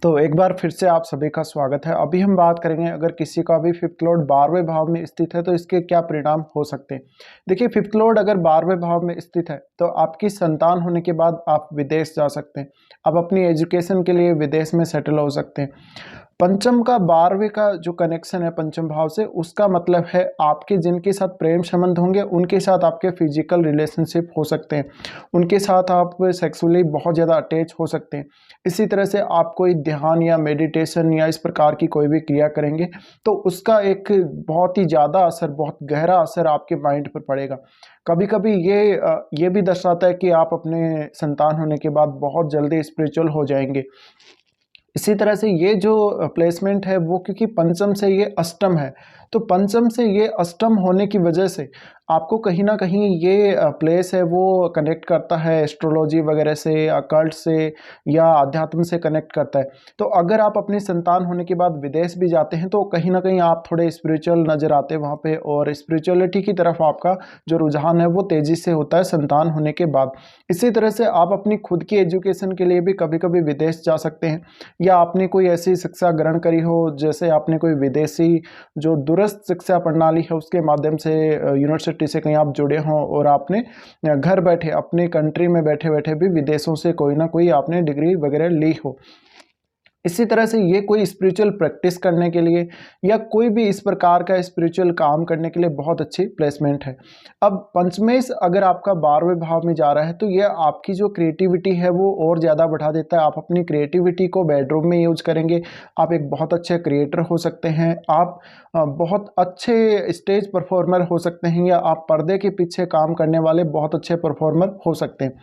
तो एक बार फिर से आप सभी का स्वागत है। अभी हम बात करेंगे अगर किसी का भी फिफ्थ लॉर्ड 12वें भाव में स्थित है तो इसके क्या परिणाम हो सकते हैं। देखिए, फिफ्थ लॉर्ड अगर 12वें भाव में स्थित है तो आपकी संतान होने के बाद आप विदेश जा सकते हैं। आप अपनी एजुकेशन के लिए विदेश में सेटल हो सकते हैं। पंचम का 12वें का जो कनेक्शन है पंचम भाव से, उसका मतलब है आपके जिनके साथ प्रेम संबंध होंगे उनके साथ आपके फिजिकल रिलेशनशिप हो सकते हैं, उनके साथ आप सेक्सुअली बहुत ज़्यादा अटैच हो सकते हैं। इसी तरह से आप कोई ध्यान या मेडिटेशन या इस प्रकार की कोई भी क्रिया करेंगे तो उसका एक बहुत ही ज़्यादा असर, बहुत गहरा असर आपके माइंड पर पड़ेगा। कभी कभी ये भी दर्शाता है कि आप अपने संतान होने के बाद बहुत जल्दी स्पिरिचुअल हो जाएंगे। इसी तरह से ये जो प्लेसमेंट है वो, क्योंकि पंचम से ये अष्टम है, तो पंचम से ये अष्टम होने की वजह से आपको कहीं ना कहीं ये प्लेस है वो कनेक्ट करता है एस्ट्रोलॉजी वगैरह से, अकल्ट से या अध्यात्म से कनेक्ट करता है। तो अगर आप अपनी संतान होने के बाद विदेश भी जाते हैं तो कहीं ना कहीं आप थोड़े स्पिरिचुअल नज़र आते हैं वहाँ पे, और स्पिरिचुअलिटी की तरफ आपका जो रुझान है वो तेज़ी से होता है संतान होने के बाद। इसी तरह से आप अपनी खुद की एजुकेशन के लिए भी कभी कभी विदेश जा सकते हैं, या आपने कोई ऐसी शिक्षा ग्रहण करी हो, जैसे आपने कोई विदेशी जो दूरस्थ शिक्षा प्रणाली है उसके माध्यम से यूनिवर्सिटी से कहीं आप जुड़े हों और आपने घर बैठे अपने कंट्री में बैठे बैठे भी विदेशों से कोई ना कोई आपने डिग्री वगैरह ली हो। इसी तरह से ये कोई स्पिरिचुअल प्रैक्टिस करने के लिए या कोई भी इस प्रकार का स्पिरिचुअल काम करने के लिए बहुत अच्छी प्लेसमेंट है। अब पंचमेश अगर आपका 12वें भाव में जा रहा है तो ये आपकी जो क्रिएटिविटी है वो और ज़्यादा बढ़ा देता है। आप अपनी क्रिएटिविटी को बेडरूम में यूज करेंगे, आप एक बहुत अच्छे क्रिएटर हो सकते हैं, आप बहुत अच्छे स्टेज परफॉर्मर हो सकते हैं, या आप पर्दे के पीछे काम करने वाले बहुत अच्छे परफॉर्मर हो सकते हैं।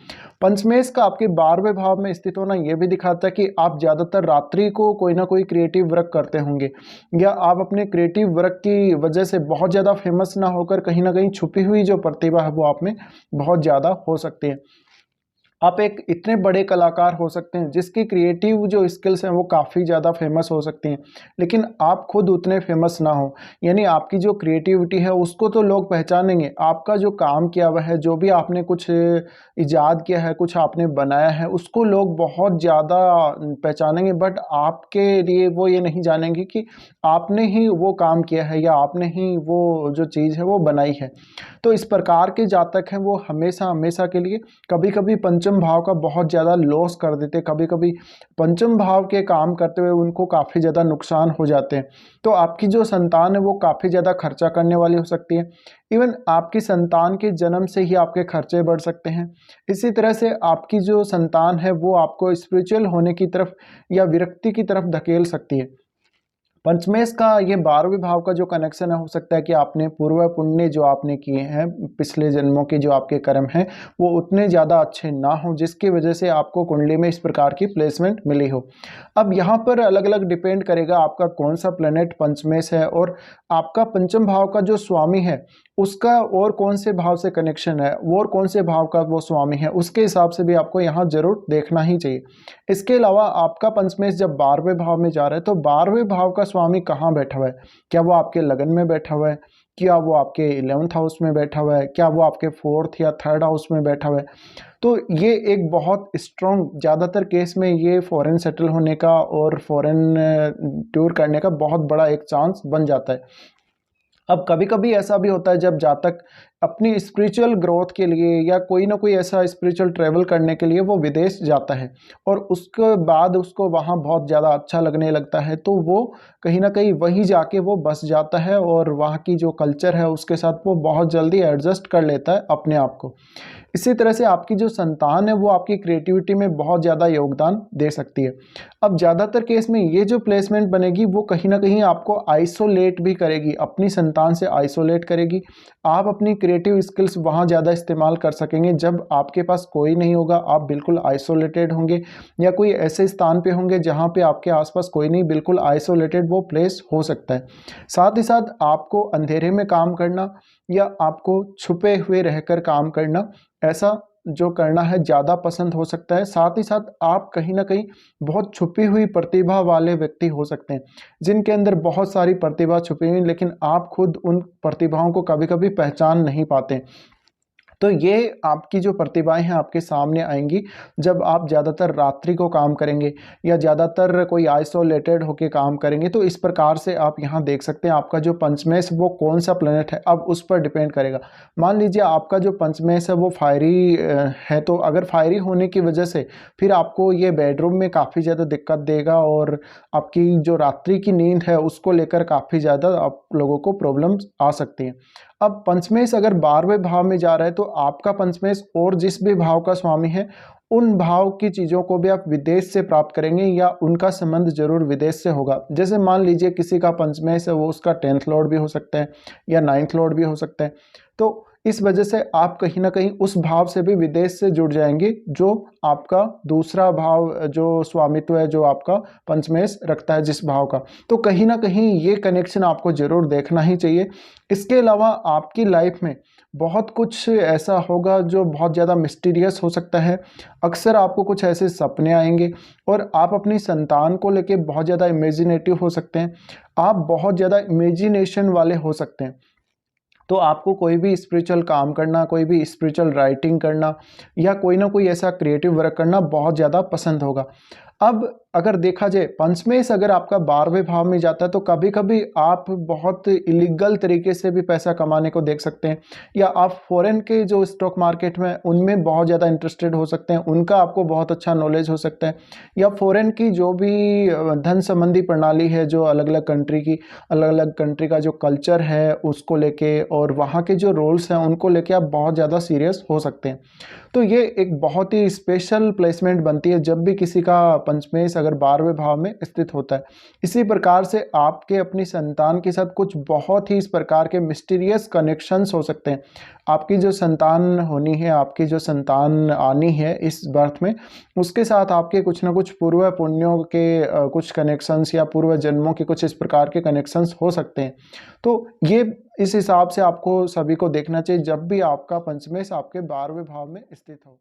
पंचमेश का आपके 12वें भाव में स्थित होना यह भी दिखाता है कि आप ज़्यादातर रात्रि को कोई ना कोई क्रिएटिव वर्क करते होंगे, या आप अपने क्रिएटिव वर्क की वजह से बहुत ज़्यादा फेमस ना होकर कहीं ना कहीं छुपी हुई जो प्रतिभा है वो आप में बहुत ज़्यादा हो सकती है। आप एक इतने बड़े कलाकार हो सकते हैं जिसकी क्रिएटिव जो स्किल्स हैं वो काफ़ी ज़्यादा फेमस हो सकती हैं, लेकिन आप खुद उतने फेमस ना हो। यानी आपकी जो क्रिएटिविटी है उसको तो लोग पहचानेंगे, आपका जो काम किया हुआ है, जो भी आपने कुछ इजाद किया है, कुछ आपने बनाया है, उसको लोग बहुत ज़्यादा पहचानेंगे, बट आपके लिए वो ये नहीं जानेंगे कि आपने ही वो काम किया है या आपने ही वो जो चीज़ है वो बनाई है। तो इस प्रकार के जातक हैं वो हमेशा हमेशा के लिए कभी कभी पंचम भाव का बहुत ज़्यादा लॉस कर देते, कभी कभी पंचम भाव के काम करते हुए उनको काफ़ी ज़्यादा नुकसान हो जाते हैं। तो आपकी जो संतान है वो काफ़ी ज़्यादा खर्चा करने वाली हो सकती है। इवन आपकी संतान के जन्म से ही आपके खर्चे बढ़ सकते हैं। इसी तरह से आपकी जो संतान है वो आपको स्पिरिचुअल होने की तरफ या विरक्ति की तरफ धकेल सकती है। पंचमेश का ये 12वें भाव का जो कनेक्शन है, हो सकता है कि आपने पूर्व पुण्य जो आपने किए हैं, पिछले जन्मों के जो आपके कर्म हैं वो उतने ज़्यादा अच्छे ना हो जिसकी वजह से आपको कुंडली में इस प्रकार की प्लेसमेंट मिली हो। अब यहाँ पर अलग अलग डिपेंड करेगा आपका कौन सा प्लेनेट पंचमेश है और आपका पंचम भाव का जो स्वामी है उसका और कौन से भाव से कनेक्शन है, और कौन से भाव का वो स्वामी है, उसके हिसाब से भी आपको यहाँ जरूर देखना ही चाहिए। इसके अलावा आपका पंचमेश जब 12वें भाव में जा रहा है तो 12वें भाव का स्वामी कहाँ बैठा हुआ है? क्या वो आपके लगन में बैठा हुआ है? क्या वो आपके 11th हाउस में बैठा हुआ है? क्या वो आपके 4th या 3rd हाउस में बैठा हुआ है? तो ये एक बहुत स्ट्रॉन्ग, ज़्यादातर केस में ये फॉरेन सेटल होने का और फॉरेन टूर करने का बहुत बड़ा एक चांस बन जाता है। अब कभी कभी ऐसा भी होता है जब जातक अपनी स्पिरिचुअल ग्रोथ के लिए या कोई ना कोई ऐसा स्पिरिचुअल ट्रैवल करने के लिए वो विदेश जाता है और उसके बाद उसको वहाँ बहुत ज़्यादा अच्छा लगने लगता है, तो वो कहीं ना कहीं वहीं जाके वो बस जाता है और वहाँ की जो कल्चर है उसके साथ वो बहुत जल्दी एडजस्ट कर लेता है अपने आप को। इसी तरह से आपकी जो संतान है वो आपकी क्रिएटिविटी में बहुत ज़्यादा योगदान दे सकती है। अब ज़्यादातर केस में ये जो प्लेसमेंट बनेगी वो कहीं ना कहीं आपको आइसोलेट भी करेगी, अपनी संतान से आइसोलेट करेगी। आप अपनी क्रिएटिव स्किल्स वहाँ ज़्यादा इस्तेमाल कर सकेंगे जब आपके पास कोई नहीं होगा, आप बिल्कुल आइसोलेटेड होंगे या कोई ऐसे स्थान पे होंगे जहाँ पे आपके आसपास कोई नहीं, बिल्कुल आइसोलेटेड वो प्लेस हो सकता है। साथ ही साथ आपको अंधेरे में काम करना या आपको छुपे हुए रहकर काम करना, ऐसा जो करना है ज़्यादा पसंद हो सकता है। साथ ही साथ आप कहीं ना कहीं बहुत छुपी हुई प्रतिभा वाले व्यक्ति हो सकते हैं जिनके अंदर बहुत सारी प्रतिभा छुपी हुई, लेकिन आप खुद उन प्रतिभाओं को कभी कभी पहचान नहीं पाते। तो ये आपकी जो प्रतिभाएं हैं आपके सामने आएंगी जब आप ज़्यादातर रात्रि को काम करेंगे या ज़्यादातर कोई आइसोलेटेड होके काम करेंगे। तो इस प्रकार से आप यहाँ देख सकते हैं आपका जो पंचमेश वो कौन सा प्लेनेट है, अब उस पर डिपेंड करेगा। मान लीजिए आपका जो पंचमेश है वो फायरी है, तो अगर फायरी होने की वजह से फिर आपको ये बेडरूम में काफ़ी ज़्यादा दिक्कत देगा और आपकी जो रात्रि की नींद है उसको लेकर काफ़ी ज़्यादा आप लोगों को प्रॉब्लम्स आ सकती हैं। अब पंचमेश अगर 12वें भाव में जा रहा है तो आपका पंचमेश और जिस भी भाव का स्वामी है उन भाव की चीज़ों को भी आप विदेश से प्राप्त करेंगे या उनका संबंध जरूर विदेश से होगा। जैसे मान लीजिए किसी का पंचमेश है, वो उसका 10th लॉर्ड भी हो सकता है या 9th लॉर्ड भी हो सकता है। तो इस वजह से आप कहीं ना कहीं उस भाव से भी विदेश से जुड़ जाएंगे जो आपका दूसरा भाव जो स्वामित्व है, जो आपका पंचमेश रखता है जिस भाव का। तो कहीं ना कहीं ये कनेक्शन आपको जरूर देखना ही चाहिए। इसके अलावा आपकी लाइफ में बहुत कुछ ऐसा होगा जो बहुत ज़्यादा मिस्टीरियस हो सकता है। अक्सर आपको कुछ ऐसे सपने आएंगे और आप अपनी संतान को लेके बहुत ज़्यादा इमेजिनेटिव हो सकते हैं। आप बहुत ज़्यादा इमेजिनेशन वाले हो सकते हैं। तो आपको कोई भी स्पिरिचुअल काम करना, कोई भी स्पिरिचुअल राइटिंग करना या कोई ना कोई ऐसा क्रिएटिव वर्क करना बहुत ज़्यादा पसंद होगा। अब अगर देखा जाए पंचमेश अगर आपका 12वें भाव में जाता है तो कभी कभी आप बहुत इलीगल तरीके से भी पैसा कमाने को देख सकते हैं, या आप फॉरेन के जो स्टॉक मार्केट में उनमें बहुत ज़्यादा इंटरेस्टेड हो सकते हैं, उनका आपको बहुत अच्छा नॉलेज हो सकता है। या फॉरेन की जो भी धन संबंधी प्रणाली है, जो अलग अलग कंट्री का जो कल्चर है उसको लेके और वहाँ के जो रूल्स हैं उनको लेके आप बहुत ज़्यादा सीरियस हो सकते हैं। तो ये एक बहुत ही स्पेशल प्लेसमेंट बनती है जब भी किसी का पंचमेश अगर 12वें भाव में स्थित होता है। इसी प्रकार से आपके अपनी संतान के साथ कुछ बहुत ही इस प्रकार के मिस्टीरियस कनेक्शंस हो सकते हैं। आपकी जो संतान होनी है, आपकी जो संतान आनी है इस बर्थ में, उसके साथ आपके कुछ ना कुछ पूर्व पुण्यों के कुछ कनेक्शंस या पूर्व जन्मों के कुछ इस प्रकार के कनेक्शंस हो सकते हैं। तो ये इस हिसाब से आपको सभी को देखना चाहिए जब भी आपका पंचमेश आपके 12वें भाव में स्थित हो।